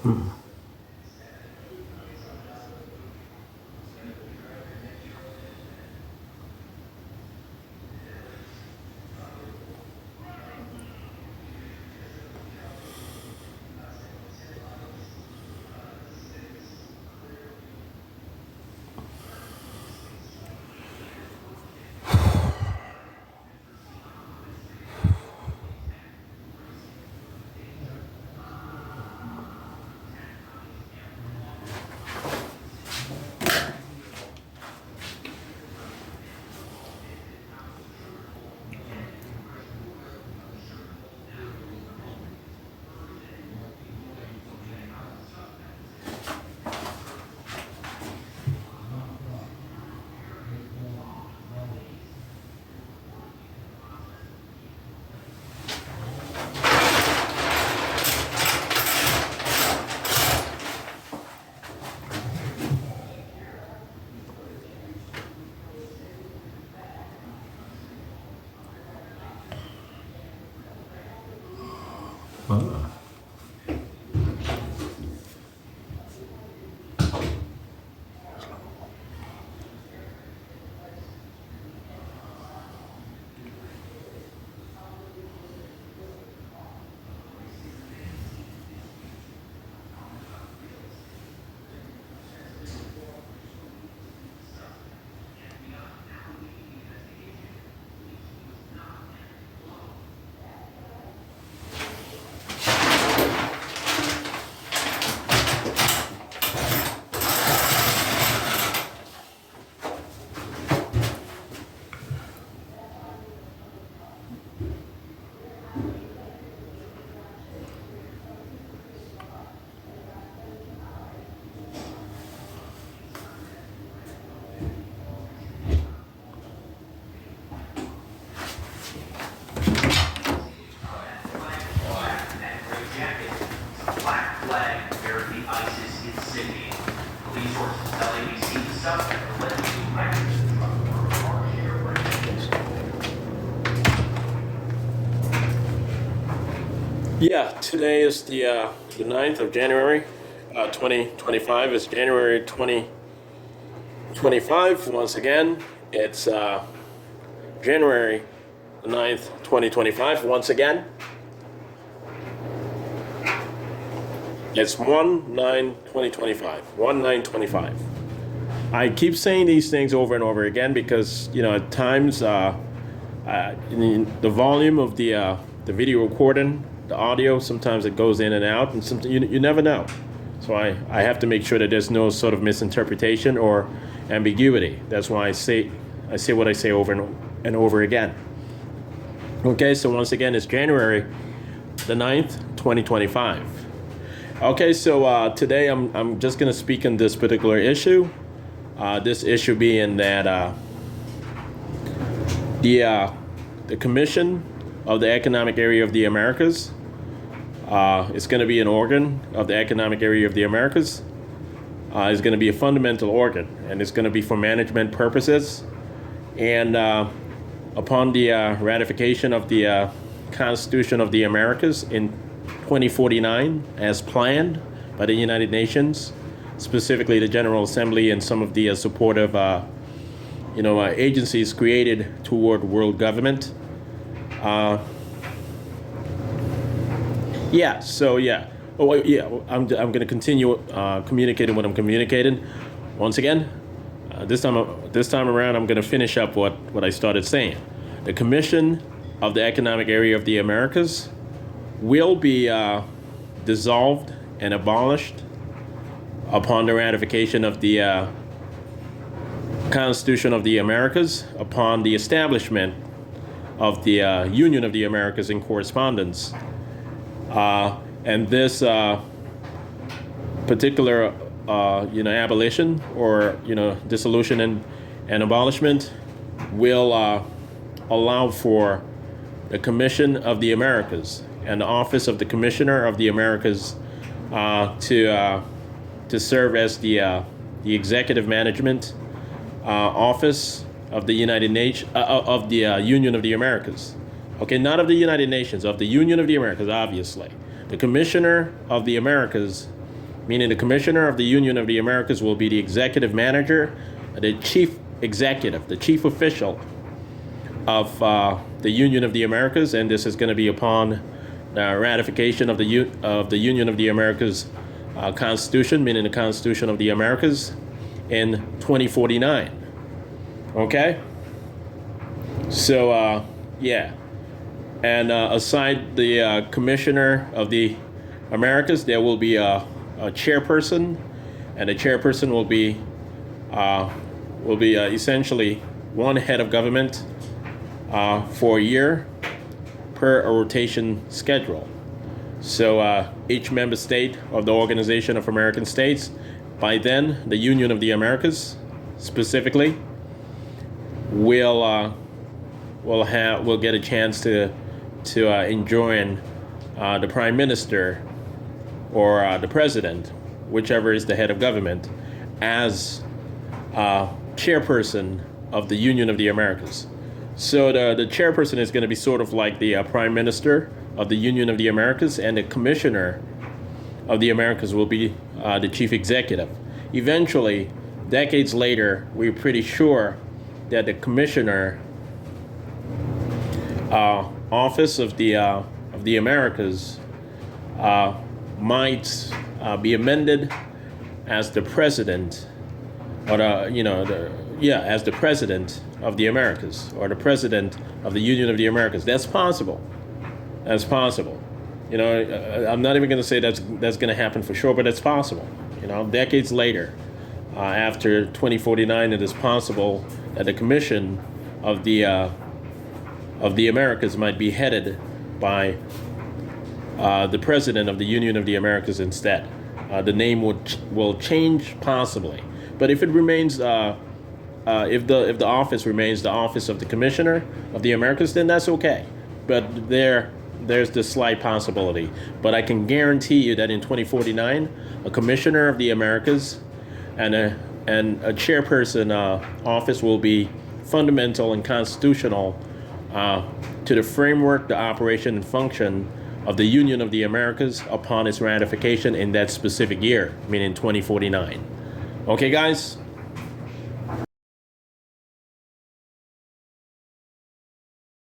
Ah. Yeah, today is the 9th of January, 2025. It's January 2025. Once again, it's January the 9th, 2025. Once again, it's 1/9/2025. 1/9/25. I keep saying these things over and over again because, at times the volume of the video recording, the audio, sometimes it goes in and out, and sometimes you never know. So I have to make sure that there's no sort of misinterpretation or ambiguity. That's why I say what I say over and over again. Okay, so once again, it's January the 9th, 2025. Okay, so today I'm just going to speak on this particular issue. This issue being that the Commission of the Economic Area of the Americas is going to be an organ of the Economic Area of the Americas. It's going to be a fundamental organ, and it's going to be for management purposes. And upon the ratification of the Constitution of the Americas in 2049, as planned by the United Nations, specifically the General Assembly and some of the supportive agencies created toward world government. I'm going to continue communicating what I'm communicating. Once again, this time around, I'm going to finish up what I started saying. The Commission of the Economic Area of the Americas will be dissolved and abolished upon the ratification of the Constitution of the Americas, upon the establishment of the Union of the Americas in correspondence. And this particular abolition or dissolution and abolishment will allow for the Commission of the Americas and the Office of the Commissioner of the Americas to serve as the executive management office of the United Nations of the Union of the Americas. Okay, not of the United Nations, of the Union of the Americas, obviously. The Commissioner of the Americas meaning the Commissioner of the Union of the Americas will be the executive manager, the chief executive, the chief official of the Union of the Americas, and this is going to be upon the ratification of the Union of the Americas Constitution, meaning the Constitution of the Americas, in 2049. Okay? So, yeah. And aside the Commissioner of the Americas, there will be a chairperson, and the chairperson will be essentially one head of government for a year per a rotation schedule. So each member state of the Organization of American States, by then the Union of the Americas specifically, will get a chance to enjoin the Prime Minister or the President, whichever is the head of government, as chairperson of the Union of the Americas. So the chairperson is going to be sort of like the Prime Minister of the Union of the Americas, and the Commissioner of the Americas will be the chief executive. Eventually, decades later, we're pretty sure that the Commissioner office of the Americas might be amended as the President, or as the President of the Americas, or the President of the Union of the Americas. That's possible. That's possible. I'm not even going to say that's going to happen for sure, but it's possible. Decades later, after 2049, it is possible that the Commission of the Americas might be headed by the President of the Union of the Americas instead. The name will change possibly, but if it remains, if the office remains the office of the Commissioner of the Americas, then that's okay. But there's this slight possibility. But I can guarantee you that in 2049, a Commissioner of the Americas and a chairperson office will be fundamental and constitutional to the framework, the operation, and function of the Union of the Americas upon its ratification in that specific year, meaning 2049. Okay, guys?